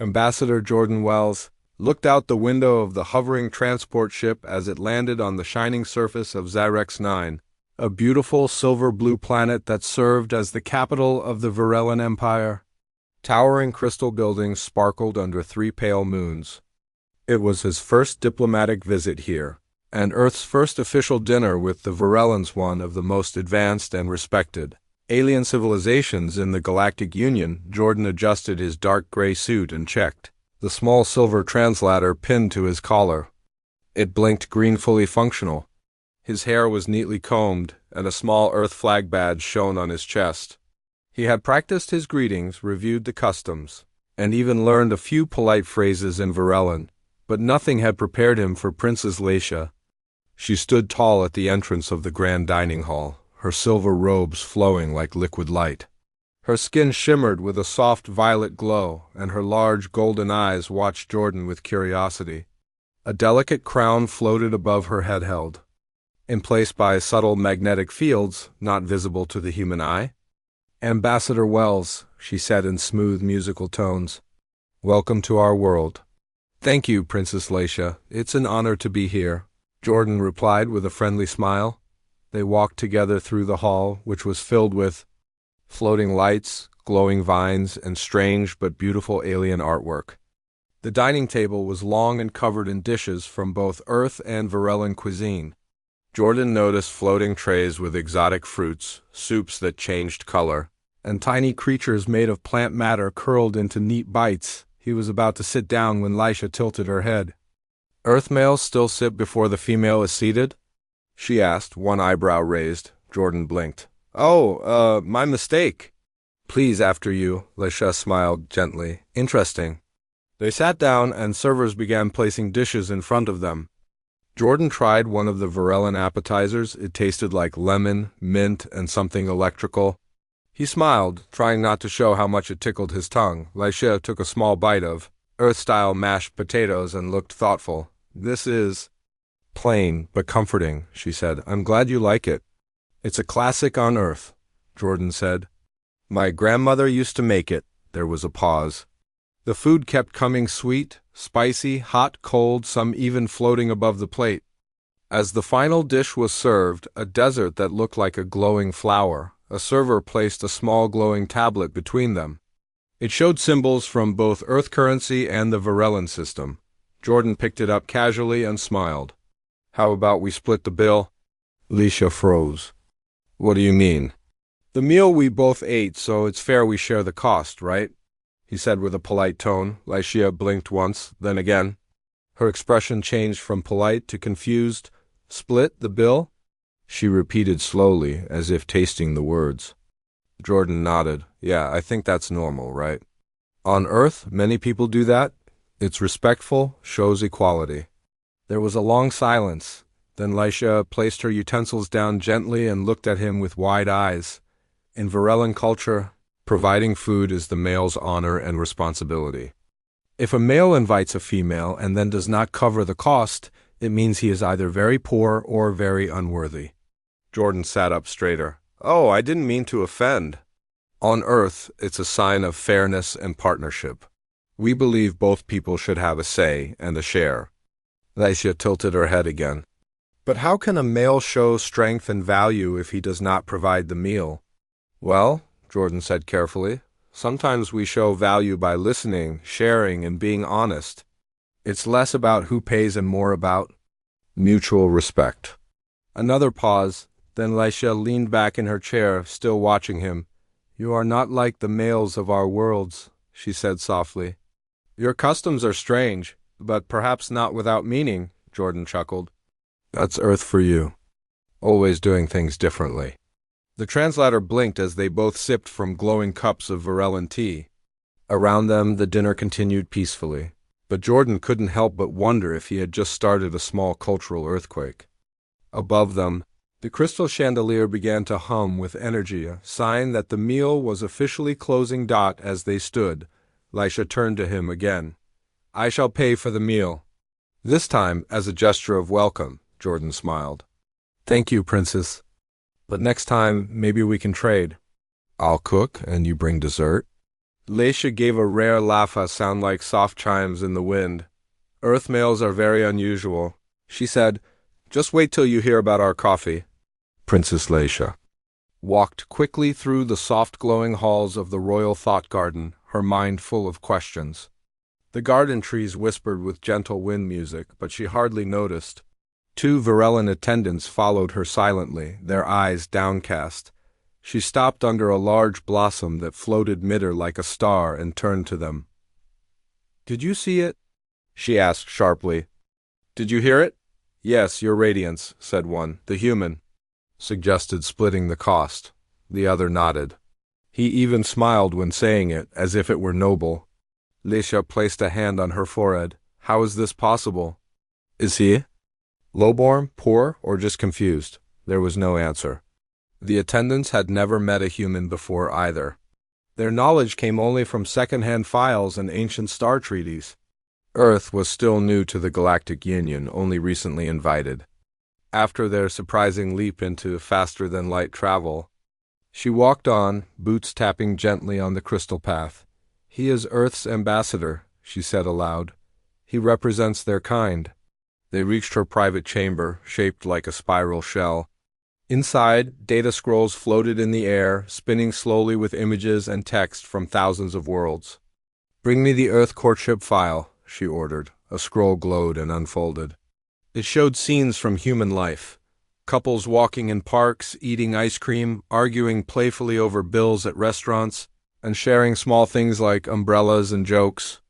Ambassador Jordan Wells looked out the window of the hovering transport ship as it landed on the shining surface of Zyrex 9, a beautiful silver-blue planet that served as the capital of the Varellan Empire. Towering crystal buildings sparkled under three pale moons. It was his first diplomatic visit here, and Earth's first official dinner with the Varellans, one of the most advanced and respected alien civilizations in the Galactic Union. Jordan adjusted his dark gray suit and checked the small silver translator pinned to his collar. It blinked green, fully functional. His hair was neatly combed, and a small Earth flag badge shone on his chest. He had practiced his greetings, reviewed the customs, and even learned a few polite phrases in Varellan, but nothing had prepared him for Princess Laisha. She stood tall at the entrance of the grand dining hall, her silver robes flowing like liquid light. Her skin shimmered with a soft violet glow, and her large golden eyes watched Jordan with curiosity. A delicate crown floated above her head, held in place by subtle magnetic fields not visible to the human eye. "Ambassador Wells," she said in smooth musical tones, "welcome to our world." "Thank you, Princess Laisha. It's an honor to be here," Jordan replied with a friendly smile. They walked together through the hall, which was filled with floating lights, glowing vines, and strange but beautiful alien artwork. The dining table was long and covered in dishes from both Earth and Varellan cuisine. Jordan noticed floating trays with exotic fruits, soups that changed color, and tiny creatures made of plant matter curled into neat bites. He was about to sit down when Laisha tilted her head. "Earth males still sit before the female is seated?" she asked, one eyebrow raised. Jordan blinked. "Oh, my mistake." "Please, after you," Laisha smiled gently. "Interesting." They sat down, and servers began placing dishes in front of them. Jordan tried one of the Varellan appetizers. It tasted like lemon, mint, and something electrical. He smiled, trying not to show how much it tickled his tongue. Laisha took a small bite of Earth-style mashed potatoes and looked thoughtful. "This is plain, but comforting," she said. "I'm glad you like it." "It's a classic on Earth," Jordan said. "My grandmother used to make it." There was a pause. The food kept coming, sweet, spicy, hot, cold, some even floating above the plate. As the final dish was served, a dessert that looked like a glowing flower, a server placed a small glowing tablet between them. It showed symbols from both Earth currency and the Varellan system. Jordan picked it up casually and smiled. "How about we split the bill?" Laisha froze. "What do you mean?" "The meal we both ate, so it's fair we share the cost, right?" he said with a polite tone. Laisha blinked once, then again. Her expression changed from polite to confused. "Split the bill?" she repeated slowly, as if tasting the words. Jordan nodded. "Yeah, I think that's normal, right? On Earth, many people do that. It's respectful, shows equality." There was a long silence. Then Laisha placed her utensils down gently and looked at him with wide eyes. In Varellan culture, providing food is the male's honor and responsibility. If a male invites a female and then does not cover the cost, it means he is either very poor or very unworthy. Jordan sat up straighter. "Oh, I didn't mean to offend. On Earth, it's a sign of fairness and partnership. We believe both people should have a say and a share." Laisha tilted her head again. "But how can a male show strength and value if he does not provide the meal?" "Well," Jordan said carefully, "sometimes we show value by listening, sharing, and being honest. It's less about who pays and more about mutual respect." Another pause, then Laisha leaned back in her chair, still watching him. "You are not like the males of our worlds," she said softly. "Your customs are strange, but perhaps not without meaning," Jordan chuckled. "That's Earth for you. Always doing things differently." The translator blinked as they both sipped from glowing cups of Varellan tea. Around them, the dinner continued peacefully, but Jordan couldn't help but wonder if he had just started a small cultural earthquake. Above them, the crystal chandelier began to hum with energy, a sign that the meal was officially closing. As they stood, Laisha turned to him again. "I shall pay for the meal." This time, as a gesture of welcome, Jordan smiled. "Thank you, Princess. But next time, maybe we can trade. I'll cook and you bring dessert." Leisha gave a rare laugh, a sound like soft chimes in the wind. Earth males are very unusual, she said. Just wait till you hear about our coffee. Princess Leisha walked quickly through the soft glowing halls of the royal thought garden, her mind full of questions. The garden trees whispered with gentle wind music, but she hardly noticed. Two Varellan attendants followed her silently, their eyes downcast. She stopped under a large blossom that floated mid-air like a star and turned to them. "Did you see it?" she asked sharply. "Did you hear it?" "Yes, your radiance," said one. "The human suggested splitting the cost." The other nodded. He even smiled when saying it, as if it were noble. Leisha placed a hand on her forehead. "How is this possible? Is he lowborn, poor, or just confused?" There was no answer. The attendants had never met a human before either. Their knowledge came only from second-hand files and ancient star treaties. Earth was still new to the Galactic Union, only recently invited. After their surprising leap into faster-than-light travel, she walked on, boots tapping gently on the crystal path. "He is Earth's ambassador," she said aloud. "He represents their kind." They reached her private chamber, shaped like a spiral shell. Inside, data scrolls floated in the air, spinning slowly with images and text from thousands of worlds. "Bring me the Earth courtship file," she ordered. A scroll glowed and unfolded. It showed scenes from human life. Couples walking in parks, eating ice cream, arguing playfully over bills at restaurants, and sharing small things like umbrellas and jokes.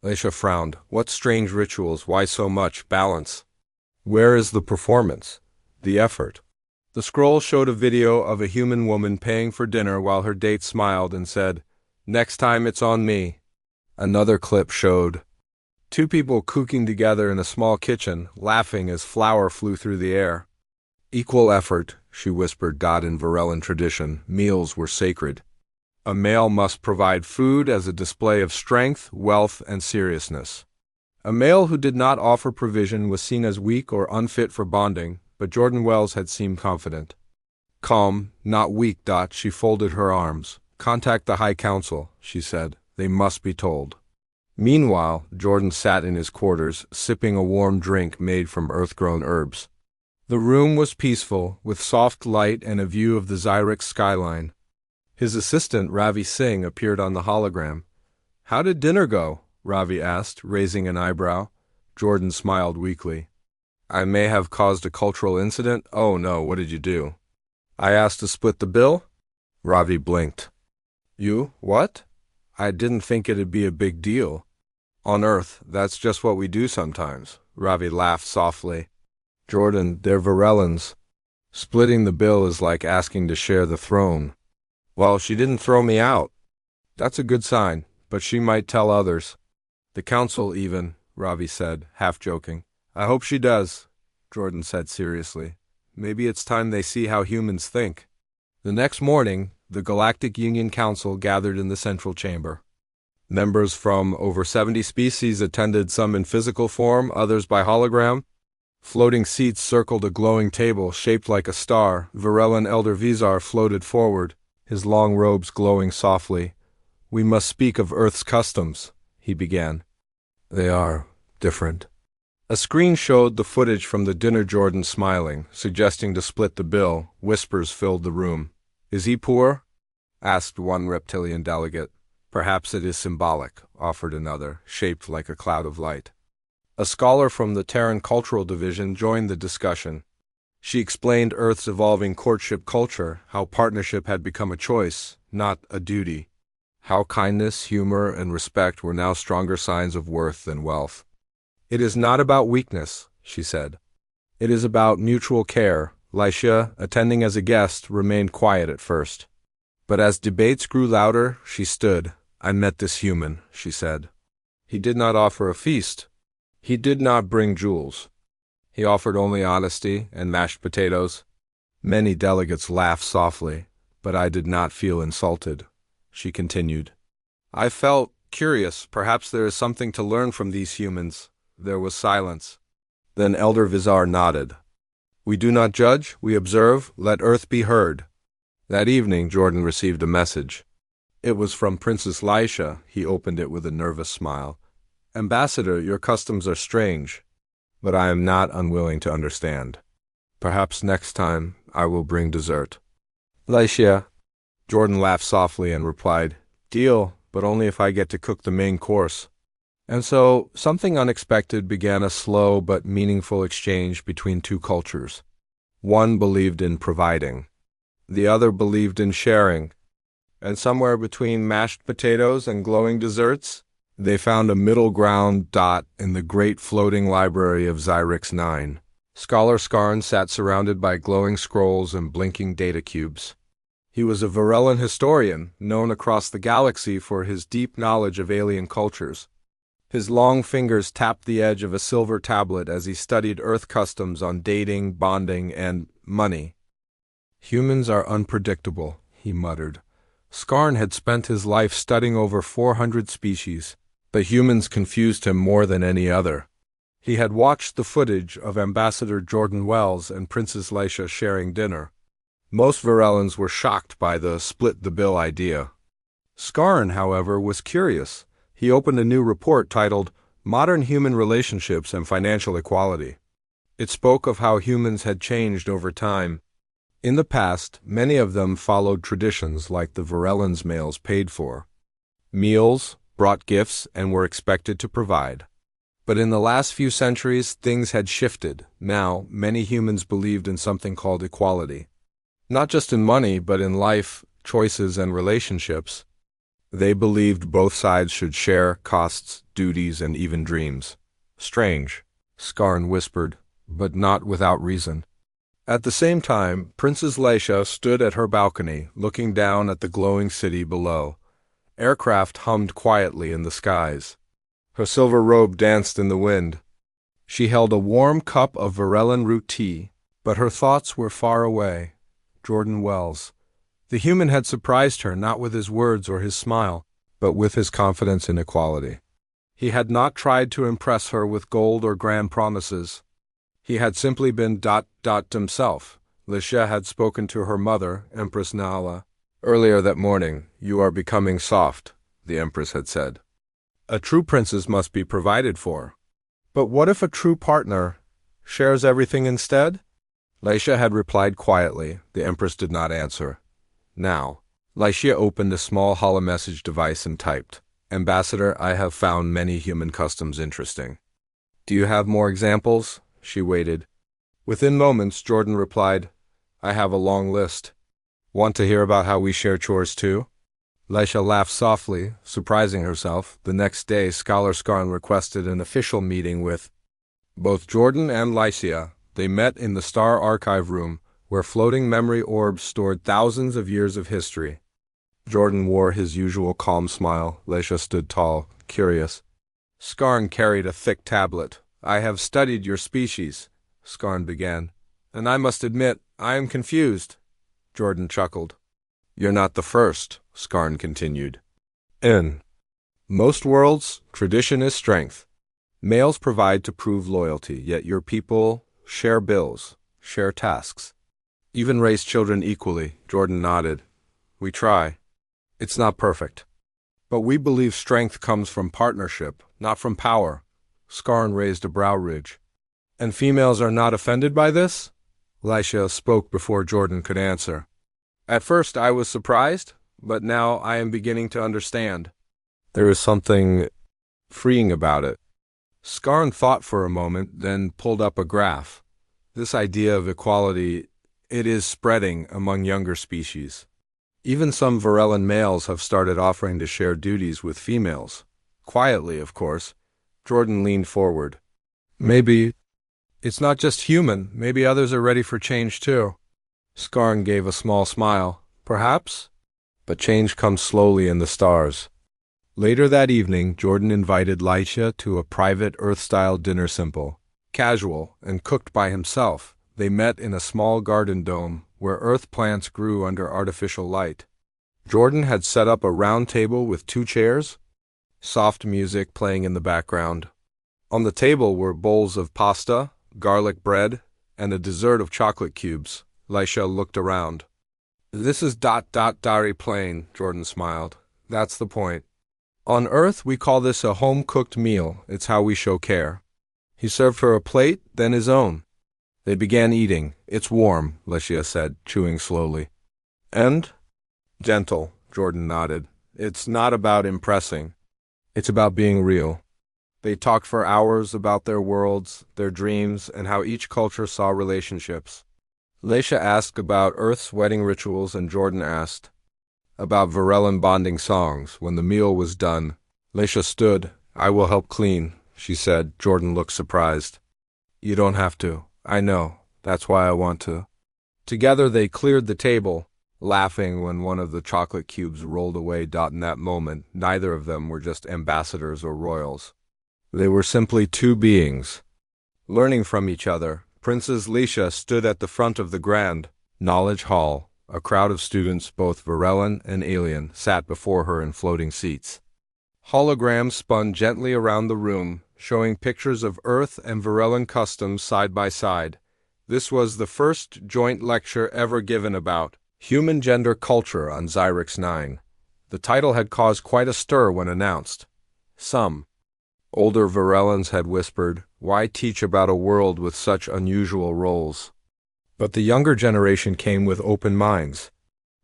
Leisha frowned. What strange rituals? Why so much balance? Where is the performance? The effort? The scroll showed a video of a human woman paying for dinner while her date smiled and said, "Next time it's on me." Another clip showed two people cooking together in a small kitchen, laughing as flour flew through the air. "Equal effort," she whispered, God in Varellan tradition. Meals were sacred. A male must provide food as a display of strength, wealth, and seriousness. A male who did not offer provision was seen as weak or unfit for bonding, but Jordan Wells had seemed confident. Calm, not weak. She folded her arms. "Contact the High Council," she said. "They must be told." Meanwhile, Jordan sat in his quarters, sipping a warm drink made from earth-grown herbs. The room was peaceful, with soft light and a view of the Zyrex skyline. His assistant, Ravi Singh, appeared on the hologram. "How did dinner go?" Ravi asked, raising an eyebrow. Jordan smiled weakly. "I may have caused a cultural incident." "Oh no, what did you do?" "I asked to split the bill." Ravi blinked. "You? What? I didn't think it'd be a big deal. On Earth, that's just what we do sometimes." Ravi laughed softly. "Jordan, they're Varellans. Splitting the bill is like asking to share the throne." "Well, she didn't throw me out." "That's a good sign, but she might tell others." "The council even," Ravi said, half joking. "I hope she does," Jordan said seriously. "Maybe it's time they see how humans think." The next morning, the Galactic Union Council gathered in the central chamber. Members from over 70 species attended, some in physical form, others by hologram. Floating seats circled a glowing table shaped like a star. Varellan Elder Vizar floated forward, his long robes glowing softly. "We must speak of Earth's customs," he began. "They are different." A screen showed the footage from the dinner. Jordan smiling, suggesting to split the bill. Whispers filled the room. "Is he poor?" asked one reptilian delegate. "Perhaps it is symbolic," offered another, shaped like a cloud of light. A scholar from the Terran Cultural Division joined the discussion. She explained Earth's evolving courtship culture, how partnership had become a choice, not a duty. How kindness, humor, and respect were now stronger signs of worth than wealth. "It is not about weakness," she said. "It is about mutual care." Leisha, attending as a guest, remained quiet at first. But as debates grew louder, she stood. "I met this human," she said. "He did not offer a feast. He did not bring jewels. He offered only honesty and mashed potatoes." Many delegates laughed softly, but I did not feel insulted, she continued. "I felt curious. Perhaps there is something to learn from these humans." There was silence. Then Elder Vizar nodded. "We do not judge, we observe. Let Earth be heard." That evening, Jordan received a message. It was from Princess Laisha. He opened it with a nervous smile. Ambassador, your customs are strange, but I am not unwilling to understand. Perhaps next time I will bring dessert. Laisha. Jordan laughed softly and replied, Deal, but only if I get to cook the main course. And so, something unexpected began a slow but meaningful exchange between two cultures. One believed in providing. The other believed in sharing. And somewhere between mashed potatoes and glowing desserts, they found a middle ground dot in the great floating library of Xyrix 9. Scholar Skarn sat surrounded by glowing scrolls and blinking data cubes. He was a Varellan historian, known across the galaxy for his deep knowledge of alien cultures. His long fingers tapped the edge of a silver tablet as he studied Earth customs on dating, bonding, and money. Humans are unpredictable, he muttered. Skarn had spent his life studying over 400 species, but humans confused him more than any other. He had watched the footage of Ambassador Jordan Wells and Princess Laisha sharing dinner. Most Varellans were shocked by the split-the-bill idea. Skarn, however, was curious. He opened a new report titled Modern Human Relationships and Financial Equality. It spoke of how humans had changed over time. In the past, many of them followed traditions like the Varellans' males paid for. Meals, brought gifts, and were expected to provide. But in the last few centuries, things had shifted. Now, many humans believed in something called equality. Not just in money, but in life, choices, and relationships. They believed both sides should share costs, duties, and even dreams. Strange, Skarn whispered, but not without reason. At the same time, Princess Laisha stood at her balcony, looking down at the glowing city below. Aircraft hummed quietly in the skies. Her silver robe danced in the wind. She held a warm cup of Varellan root tea, but her thoughts were far away. Jordan Wells. The human had surprised her not with his words or his smile, but with his confidence in equality. He had not tried to impress her with gold or grand promises. He had simply been himself. Laisha had spoken to her mother, Empress Nala. Earlier that morning, "You are becoming soft," the Empress had said. A true princess must be provided for. But what if a true partner shares everything instead? Laisha had replied quietly. The Empress did not answer. Now, Laisha opened a small holomessage device and typed, "Ambassador, I have found many human customs interesting. Do you have more examples?" She waited. Within moments, Jordan replied, "I have a long list. Want to hear about how we share chores too?" Laisha laughed softly, surprising herself. The next day, Scholar Skarn requested an official meeting with both Jordan and Laisha. They met in the Star Archive room, where floating memory orbs stored thousands of years of history. Jordan wore his usual calm smile. Laisha stood tall, curious. Skarn carried a thick tablet. "I have studied your species," Skarn began, "and I must admit, I am confused." Jordan chuckled. "You're not the first," Skarn continued. "In most worlds, tradition is strength. Males provide to prove loyalty, yet your people share bills, share tasks. Even raise children equally." Jordan nodded. "We try. It's not perfect. But we believe strength comes from partnership, not from power." Skarn raised a brow ridge. "And females are not offended by this?" Laisha spoke before Jordan could answer. "At first I was surprised, but now I am beginning to understand. There is something freeing about it." Skarn thought for a moment, then pulled up a graph. This idea of equality, it is spreading among younger species. Even some Varellan males have started offering to share duties with females. Quietly, of course. Jordan leaned forward. "Maybe it's not just human. Maybe others are ready for change too." Skarn gave a small smile. "Perhaps? But change comes slowly in the stars." Later that evening, Jordan invited Laisha to a private Earth-style dinner, simple, casual, and cooked by himself. They met in a small garden dome where earth plants grew under artificial light. Jordan had set up a round table with 2 chairs, soft music playing in the background. On the table were bowls of pasta, garlic bread, and a dessert of chocolate cubes. Laisha looked around. "This is very plain," Jordan smiled. That's the point. On Earth, we call this a home-cooked meal. It's how we show care. He served her a plate, then his own. They began eating. It's warm, Licia said, chewing slowly. And? Gentle, Jordan nodded. It's not about impressing. It's about being real. They talked for hours about their worlds, their dreams, and how each culture saw relationships. Leisha asked about Earth's wedding rituals, and Jordan asked about Varellan bonding songs. When the meal was done, Leisha stood. I will help clean, she said. Jordan looked surprised. You don't have to. I know. That's why I want to. Together they cleared the table, laughing when one of the chocolate cubes rolled away. In that moment, neither of them were just ambassadors or royals. They were simply two beings, learning from each other. Princess Leisha stood at the front of the grand knowledge hall. A crowd of students, both Varellan and alien, sat before her in floating seats. Holograms spun gently around the room, showing pictures of Earth and Varellan customs side by side. This was the first joint lecture ever given about human gender culture on Xyrix 9. The title had caused quite a stir when announced. Some older Varellans had whispered, why teach about a world with such unusual roles? But the younger generation came with open minds.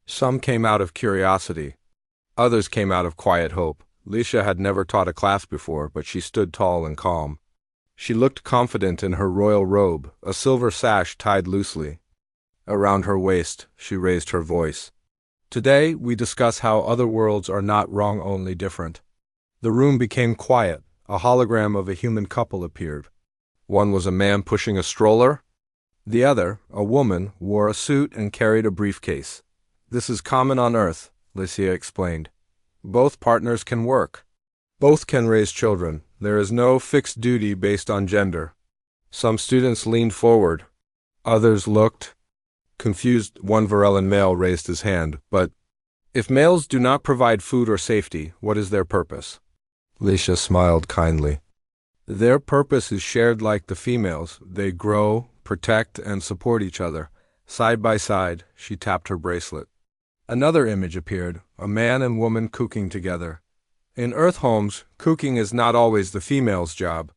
Some came out of curiosity. Others came out of quiet hope. Leisha had never taught a class before, but she stood tall and calm. She looked confident in her royal robe, a silver sash tied loosely around her waist. She raised her voice. Today, we discuss how other worlds are not wrong, only different. The room became quiet. A hologram of a human couple appeared. One was a man pushing a stroller. The other, a woman, wore a suit and carried a briefcase. This is common on Earth, Licia explained. Both partners can work. Both can raise children. There is no fixed duty based on gender. Some students leaned forward. Others looked confused. One Varellan male raised his hand. But if males do not provide food or safety, what is their purpose? Leisha smiled kindly. Their purpose is shared like the females. They grow, protect, and support each other. Side by side, she tapped her bracelet. Another image appeared, a man and woman cooking together. In Earth homes, cooking is not always the female's job.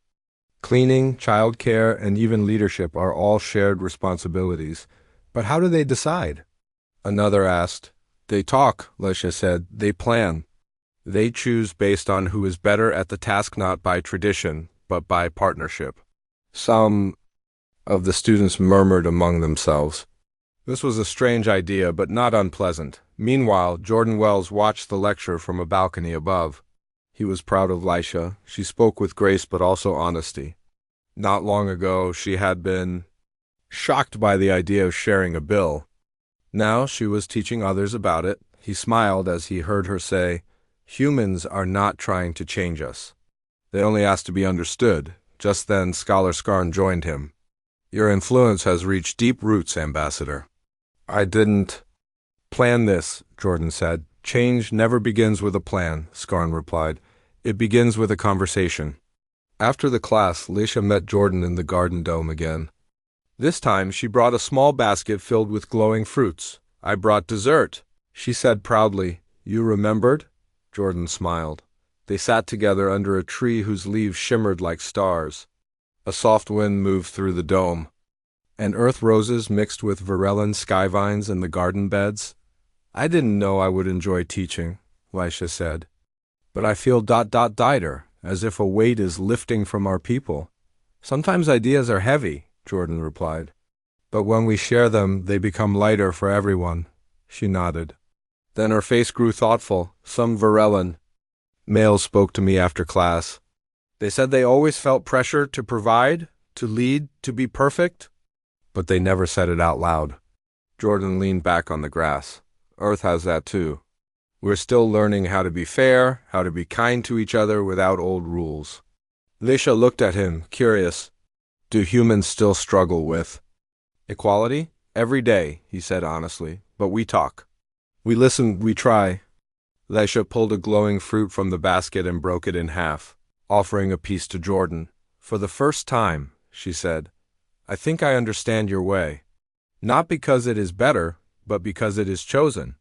Cleaning, child care, and even leadership are all shared responsibilities. But how do they decide? Another asked. They talk, Leisha said. They plan. They choose based on who is better at the task, not by tradition, but by partnership. Some of the students murmured among themselves. This was a strange idea, but not unpleasant. Meanwhile, Jordan Wells watched the lecture from a balcony above. He was proud of Leisha. She spoke with grace but also honesty. Not long ago, she had been shocked by the idea of sharing a bill. Now she was teaching others about it. He smiled as he heard her say, humans are not trying to change us. They only ask to be understood. Just then, Scholar Skarn joined him. Your influence has reached deep roots, Ambassador. I didn't plan this, Jordan said. Change never begins with a plan, Skarn replied. It begins with a conversation. After the class, Leisha met Jordan in the garden dome again. This time, she brought a small basket filled with glowing fruits. I brought dessert, she said proudly. You remembered? Jordan smiled. They sat together under a tree whose leaves shimmered like stars. A soft wind moved through the dome, and earth roses mixed with Varellan sky vines in the garden beds. I didn't know I would enjoy teaching, Leisha said. But I feel lighter, as if a weight is lifting from our people. Sometimes ideas are heavy, Jordan replied. But when we share them, they become lighter for everyone. She nodded. Then her face grew thoughtful. Some Varellan males spoke to me after class. They said they always felt pressure to provide, to lead, to be perfect, but they never said it out loud. Jordan leaned back on the grass. Earth has that too. We're still learning how to be fair, how to be kind to each other without old rules. Leisha looked at him, curious. Do humans still struggle with equality? Every day, he said honestly, but we talk. We listen, we try. Leisha pulled a glowing fruit from the basket and broke it in half, offering a piece to Jordan. For the first time, she said, I think I understand your way. Not because it is better, but because it is chosen.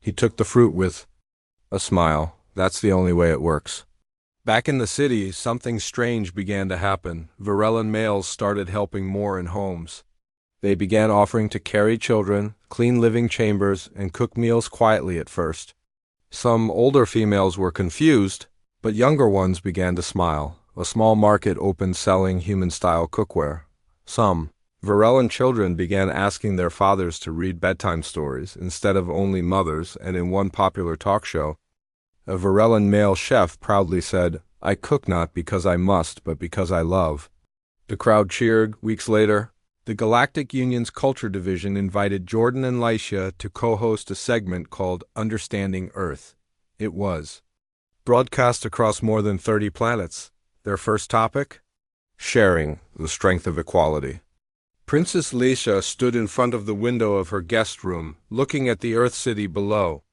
He took the fruit with A smile. That's the only way it works. Back in the city, something strange began to happen. Varellan males started helping more in homes. They began offering to carry children, clean living chambers, and cook meals quietly at first. Some older females were confused, but younger ones began to smile. A small market opened selling human-style cookware. Some Varellan children began asking their fathers to read bedtime stories instead of only mothers, and in one popular talk show, a Varellan male chef proudly said, "I cook not because I must, but because I love." The crowd cheered. Weeks later, the Galactic Union's Culture Division invited Jordan and Lycia to co-host a segment called Understanding Earth. It was broadcast across more than 30 planets. Their first topic? Sharing, the strength of equality. Princess Lycia stood in front of the window of her guest room, looking at the Earth city below.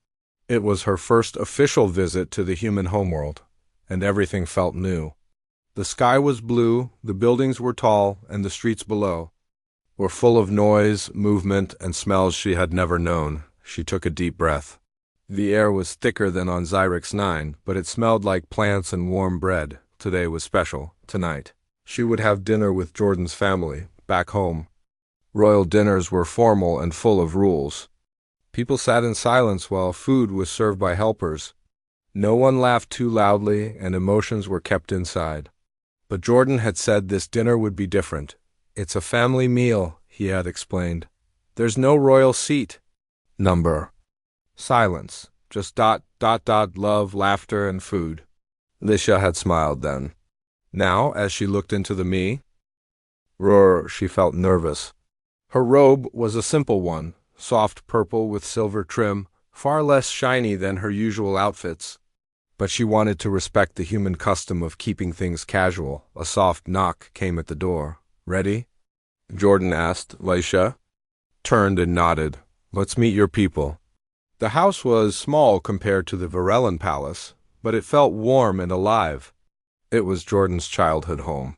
It was her first official visit to the human homeworld, and everything felt new. The sky was blue, the buildings were tall, and the streets below were full of noise, movement, and smells she had never known. She took a deep breath. The air was thicker than on Xyrex 9, but it smelled like plants and warm bread. Today was special. Tonight, she would have dinner with Jordan's family, back home. Royal dinners were formal and full of rules. People sat in silence while food was served by helpers. No one laughed too loudly, and emotions were kept inside. But Jordan had said this dinner would be different. "It's a family meal," he had explained. "There's no royal seat. Number. Silence. Just ... love, laughter, and food." Lycia had smiled then. Now, as she looked into the me, she felt nervous. Her robe was a simple one, soft purple with silver trim, far less shiny than her usual outfits. But she wanted to respect the human custom of keeping things casual. A soft knock came at the door. "Ready?" Jordan asked. Lycia turned and nodded. "Let's meet your people." The house was small compared to the Varellan palace, but it felt warm and alive. It was Jordan's childhood home.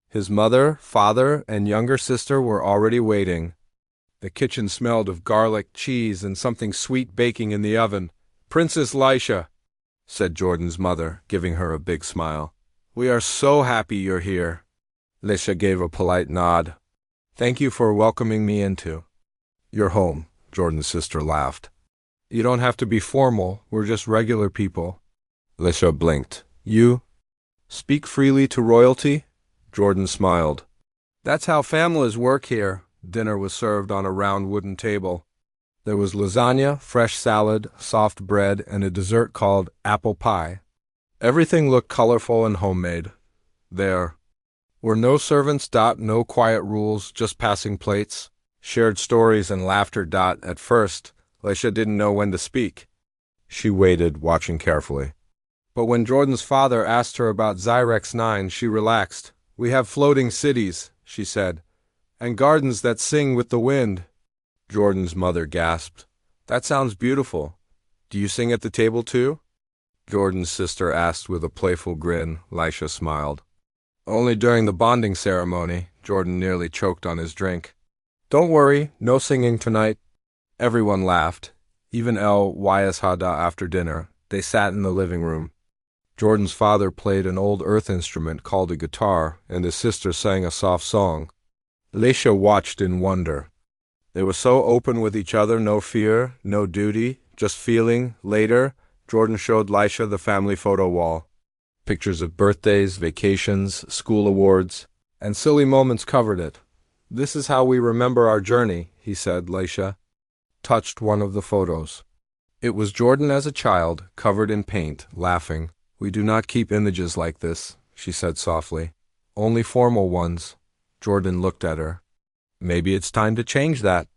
His mother, father, and younger sister were already waiting. The kitchen smelled of garlic, cheese, and something sweet baking in the oven. "Princess Lycia," said Jordan's mother, giving her a big smile. "We are so happy you're here." Lycia gave a polite nod. "Thank you for welcoming me into your home," Jordan's sister laughed. "You don't have to be formal, we're just regular people." Lycia blinked. "You speak freely to royalty?" Jordan smiled. "That's how families work here." Dinner was served on a round wooden table. There was lasagna, fresh salad, soft bread, and a dessert called apple pie. Everything looked colorful and homemade. There were no servants. No quiet rules, just passing plates, shared stories, and laughter. At first, Lycia didn't know when to speak. She waited, watching carefully. But when Jordan's father asked her about Xyrex 9, she relaxed. "We have floating cities," she said, "and gardens that sing with the wind." Jordan's mother gasped. "That sounds beautiful. Do you sing at the table too?" Jordan's sister asked with a playful grin. Lycia smiled. "Only during the bonding ceremony." Jordan nearly choked on his drink. "Don't worry, no singing tonight." Everyone laughed, even Lyshada after dinner. They sat in the living room. Jordan's father played an old earth instrument called a guitar, and his sister sang a soft song. Lycia watched in wonder. They were so open with each other, no fear, no duty, just feeling. Later, Jordan showed Lycia the family photo wall. Pictures of birthdays, vacations, school awards, and silly moments covered it. "This is how we remember our journey," he said. Lycia touched one of the photos. It was Jordan as a child, covered in paint, laughing. "We do not keep images like this," she said softly. "Only formal ones." Jordan looked at her. "Maybe it's time to change that."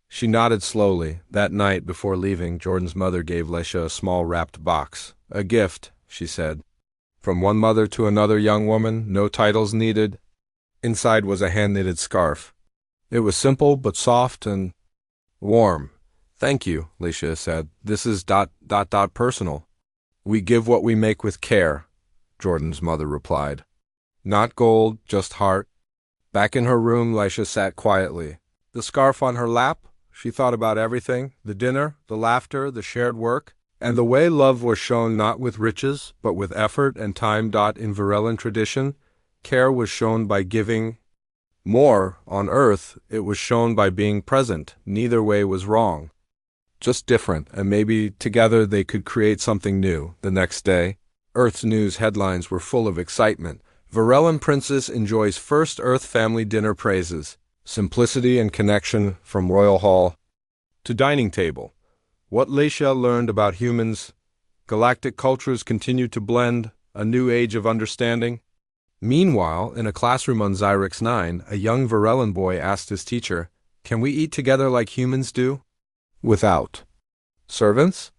She nodded slowly. That night, before leaving, Jordan's mother gave Lycia a small wrapped box. "A gift," she said. "From one mother to another young woman, no titles needed." Inside was a hand-knitted scarf. It was simple but soft and warm. "Thank you," Lycia said. "This is ... personal." "We give what we make with care," Jordan's mother replied. "Not gold, just heart." Back in her room, Lycia sat quietly. The scarf on her lap, she thought about everything, the dinner, the laughter, the shared work. And the way love was shown not with riches, but with effort and time. In Varellan tradition, care was shown by giving more. On earth, it was shown by being present. Neither way was wrong, just different, and maybe together they could create something new. The next day, Earth's news headlines were full of excitement. Varellan princess enjoys first Earth family dinner praises. Simplicity and connection from royal hall to dining table. What Leisha learned about humans. Galactic cultures continue to blend. A new age of understanding. Meanwhile, in a classroom on Xyrex 9, a young Varellan boy asked his teacher, "Can we eat together like humans do? Without servants?"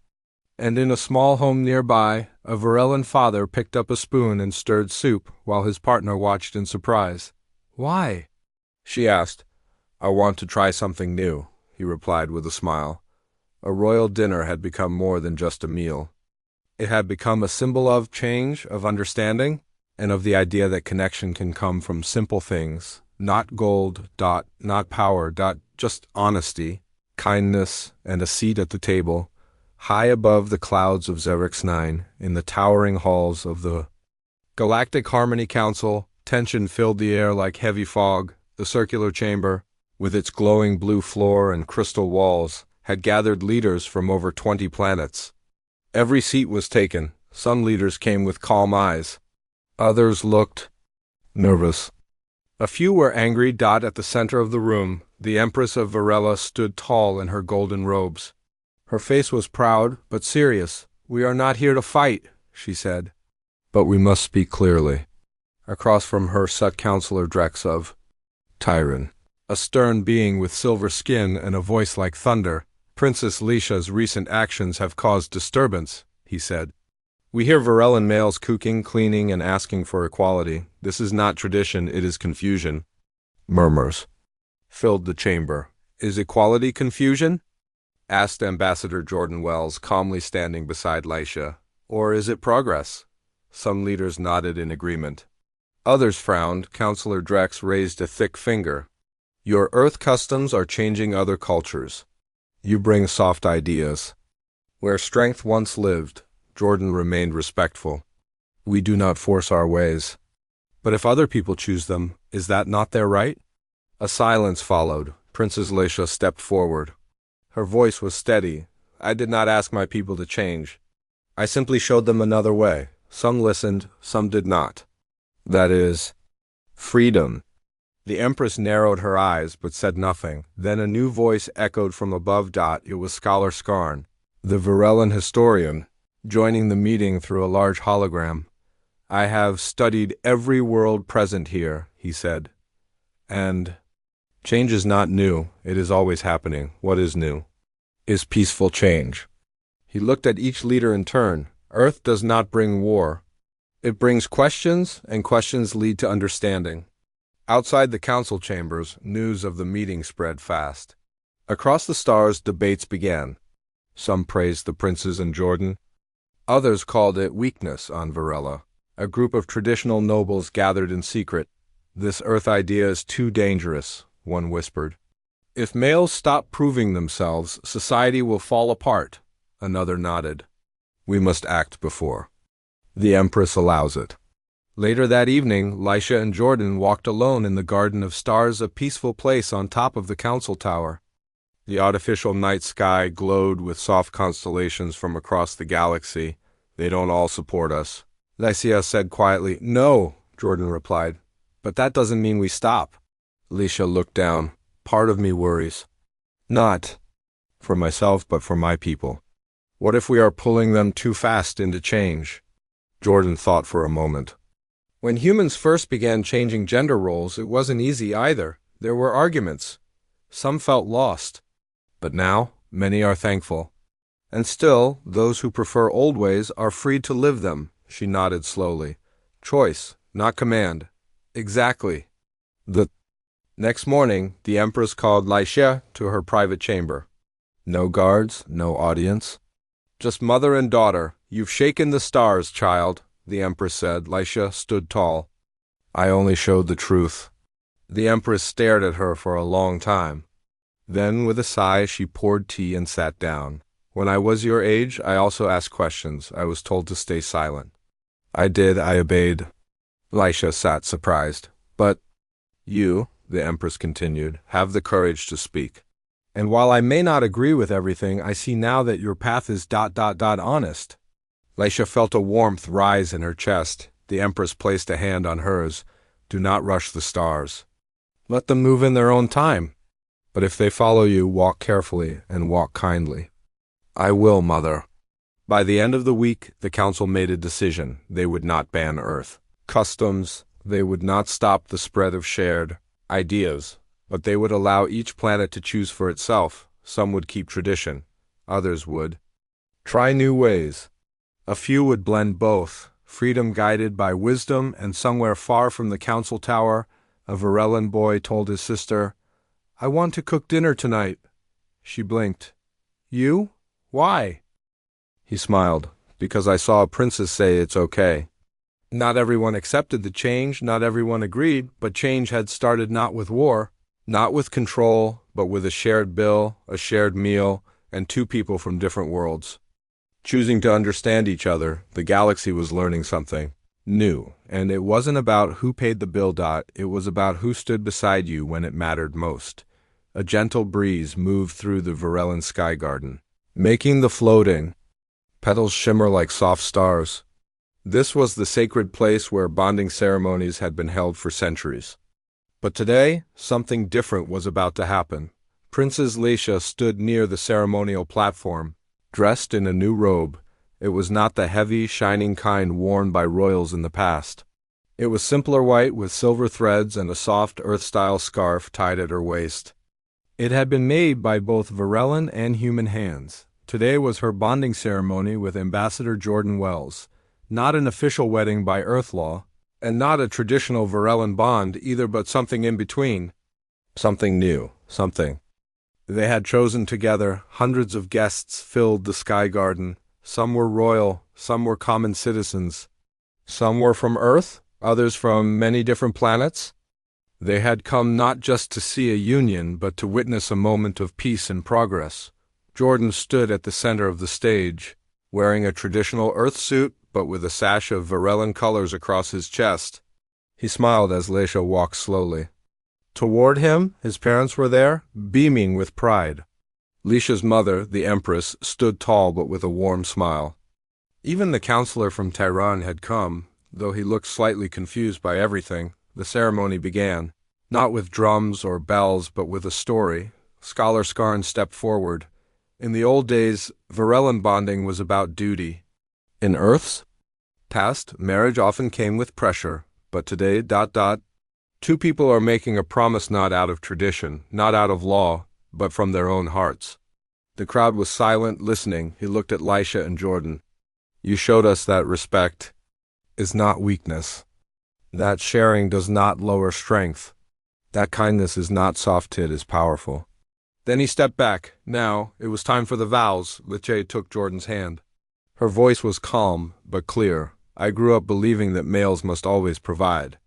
And in a small home nearby, a Varellan father picked up a spoon and stirred soup while his partner watched in surprise. "Why?" she asked. "I want to try something new," he replied with a smile. A royal dinner had become more than just a meal. It had become a symbol of change, of understanding, and of the idea that connection can come from simple things, not gold, not power, just honesty, kindness, and a seat at the table, high above the clouds of Xerex 9, in the towering halls of the Galactic Harmony Council. Tension filled the air like heavy fog. The circular chamber, with its glowing blue floor and crystal walls, had gathered leaders from over 20 planets. Every seat was taken. Some leaders came with calm eyes. Others looked nervous. A few were angry. At the center of the room, the Empress of Varela stood tall in her golden robes. Her face was proud, but serious. "We are not here to fight," she said. "But we must speak clearly." Across from her sat Counselor Drex of Tyron, a stern being with silver skin and a voice like thunder. "Princess Leisha's recent actions have caused disturbance," he said. "We hear Varellan males cooking, cleaning, and asking for equality. This is not tradition, it is confusion." Murmurs filled the chamber. "Is equality confusion?" asked Ambassador Jordan Wells, calmly standing beside Leisha. "Or is it progress?" Some leaders nodded in agreement. Others frowned. Counselor Drex raised a thick finger. "Your Earth customs are changing other cultures. You bring soft ideas. Where strength once lived," Jordan remained respectful. "We do not force our ways. But if other people choose them, is that not their right?" A silence followed. Princess Leisha stepped forward. Her voice was steady. "I did not ask my people to change. I simply showed them another way. Some listened, some did not. That is, freedom." The Empress narrowed her eyes but said nothing. Then a new voice echoed from above. It was Scholar Skarn, the Varellan historian, joining the meeting through a large hologram. "I have studied every world present here," he said. "And change is not new. It is always happening. What is new is peaceful change." He looked at each leader in turn. Earth does not bring war. It brings questions, and questions lead to understanding. Outside the council chambers, news of the meeting spread fast. Across the stars, debates began. Some praised the princes and Jordan. Others called it weakness on Varela. A group of traditional nobles gathered in secret. "This Earth idea is too dangerous," one whispered. "If males stop proving themselves, society will fall apart," another nodded. "We must act before the Empress allows it." Later that evening, Leisha and Jordan walked alone in the Garden of Stars, a peaceful place on top of the council tower. The artificial night sky glowed with soft constellations from across the galaxy. "They don't all support us," Leisha said quietly. "No," Jordan replied. "But that doesn't mean we stop." Leisha looked down. "Part of me worries. Not for myself, but for my people. What if we are pulling them too fast into change?" Jordan thought for a moment. "When humans first began changing gender roles, it wasn't easy either. There were arguments. Some felt lost. But now, many are thankful. And still, those who prefer old ways are free to live them." She nodded slowly. "Choice, not command." "Exactly." The next morning, the Empress called Leisha to her private chamber. No guards, no audience. Just mother and daughter. "You've shaken the stars, child," the Empress said. Leisha stood tall. "I only showed the truth." The Empress stared at her for a long time. Then, with a sigh, she poured tea and sat down. When I was your age, I also asked questions. I was told to stay silent. I did, I obeyed. Lisha sat surprised. But you, the Empress continued, have the courage to speak. And while I may not agree with everything, I see now that your path is honest. Lisha felt a warmth rise in her chest. The Empress placed a hand on hers. Do not rush the stars. Let them move in their own time. But if they follow you, walk carefully and walk kindly. I will, Mother. By the end of the week, the council made a decision. They would not ban Earth customs. They would not stop the spread of shared ideas, but they would allow each planet to choose for itself. Some would keep tradition. Others would try new ways. A few would blend both, freedom guided by wisdom, and somewhere far from the council tower, a Varellan boy told his sister, I want to cook dinner tonight. She blinked. You? Why? He smiled. Because I saw a princess say it's okay. Not everyone accepted the change, not everyone agreed, but change had started not with war, not with control, but with a shared bill, a shared meal, and two people from different worlds. Choosing to understand each other, the galaxy was learning something new, and it wasn't about who paid the bill. It was about who stood beside you when it mattered most. A gentle breeze moved through the Varellan sky garden, making the floating petals shimmer like soft stars. This was the sacred place where bonding ceremonies had been held for centuries. But today, something different was about to happen. Princess Leisha stood near the ceremonial platform, dressed in a new robe. It was not the heavy, shining kind worn by royals in the past. It was simpler white with silver threads and a soft Earth-style scarf tied at her waist. It had been made by both Varellan and human hands. Today was her bonding ceremony with Ambassador Jordan Wells. Not an official wedding by Earth law, and not a traditional Varellan bond either, but something in between. Something new, something. They had chosen together. Hundreds of guests filled the sky garden. Some were royal, some were common citizens. Some were from Earth, others from many different planets. They had come not just to see a union, but to witness a moment of peace and progress. Jordan stood at the center of the stage, wearing a traditional Earth suit, but with a sash of Varellan colors across his chest. He smiled as Leisha walked slowly. Toward him, his parents were there, beaming with pride. Leisha's mother, the Empress, stood tall but with a warm smile. Even the counselor from Tehran had come, though he looked slightly confused by everything. The ceremony began, not with drums or bells, but with a story. Scholar Skarn stepped forward. In the old days, Varellan bonding was about duty. In Earth's past, marriage often came with pressure, but today, two people are making a promise not out of tradition, not out of law, but from their own hearts. The crowd was silent, listening. He looked at Lisha and Jordan. You showed us that respect is not weakness. That sharing does not lower strength. That kindness is not soft, it is powerful. Then he stepped back. Now, it was time for the vows. Liche took Jordan's hand. Her voice was calm, but clear. I grew up believing that males must always provide.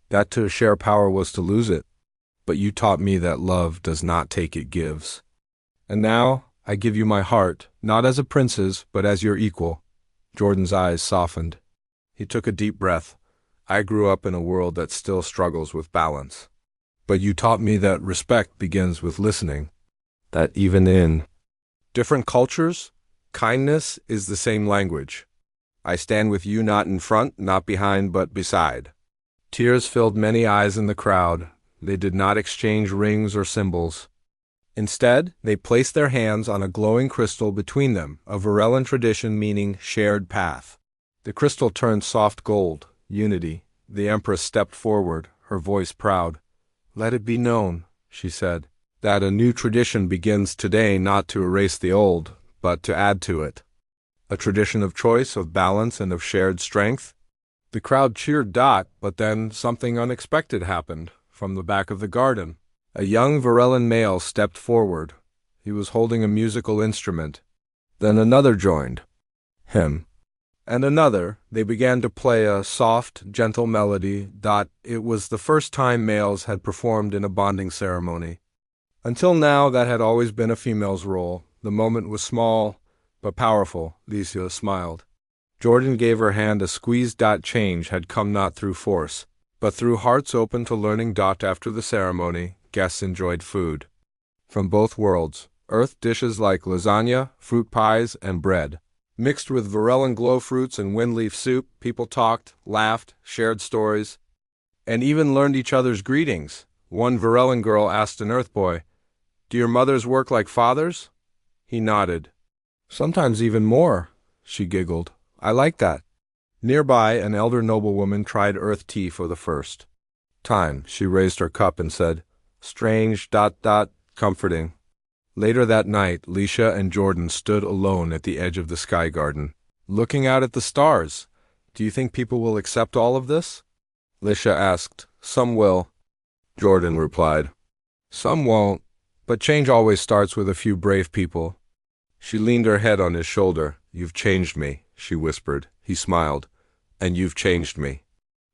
That to share power was to lose it. But you taught me that love does not take, it gives. And now, I give you my heart, not as a prince's, but as your equal. Jordan's eyes softened. He took a deep breath. I grew up in a world that still struggles with balance. But you taught me that respect begins with listening. That even in different cultures, kindness is the same language. I stand with you not in front, not behind, but beside. Tears filled many eyes in the crowd. They did not exchange rings or symbols. Instead, they placed their hands on a glowing crystal between them, a Varellan tradition meaning shared path. The crystal turned soft gold, unity. The Empress stepped forward, her voice proud. Let it be known, she said, that a new tradition begins today, not to erase the old, but to add to it. A tradition of choice, of balance, and of shared strength. The crowd cheered, but then something unexpected happened. From the back of the garden, a young Varellan male stepped forward. He was holding a musical instrument. Then another joined him, and another. They began to play a soft, gentle melody. It was the first time males had performed in a bonding ceremony. Until now, that had always been a female's role. The moment was small, but powerful, Licia smiled. Jordan gave her hand a squeeze. Change had come not through force, but through hearts open to learning. After the ceremony, guests enjoyed food from both worlds, earth dishes like lasagna, fruit pies, and bread. Mixed with Varel glow fruits and windleaf soup, people talked, laughed, shared stories, and even learned each other's greetings. One Varellan girl asked an Earth boy, "Do your mothers work like fathers?" He nodded. "Sometimes even more," she giggled. "I like that." Nearby, an elder noblewoman tried Earth tea for the first time. She raised her cup and said, "Strange, comforting." Later that night, Leisha and Jordan stood alone at the edge of the sky garden, looking out at the stars. "Do you think people will accept all of this?" Leisha asked. "Some will," Jordan replied. "Some won't, but change always starts with a few brave people." She leaned her head on his shoulder. "You've changed me," she whispered. He smiled. "And you've changed me."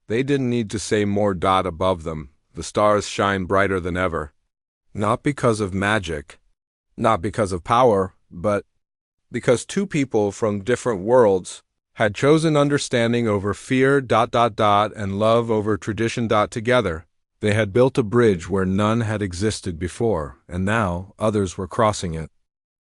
They didn't need to say more. Above them, the stars shine brighter than ever. Not because of magic, not because of power, but because two people from different worlds had chosen understanding over fear, and love over tradition. Together, they had built a bridge where none had existed before, and now others were crossing it.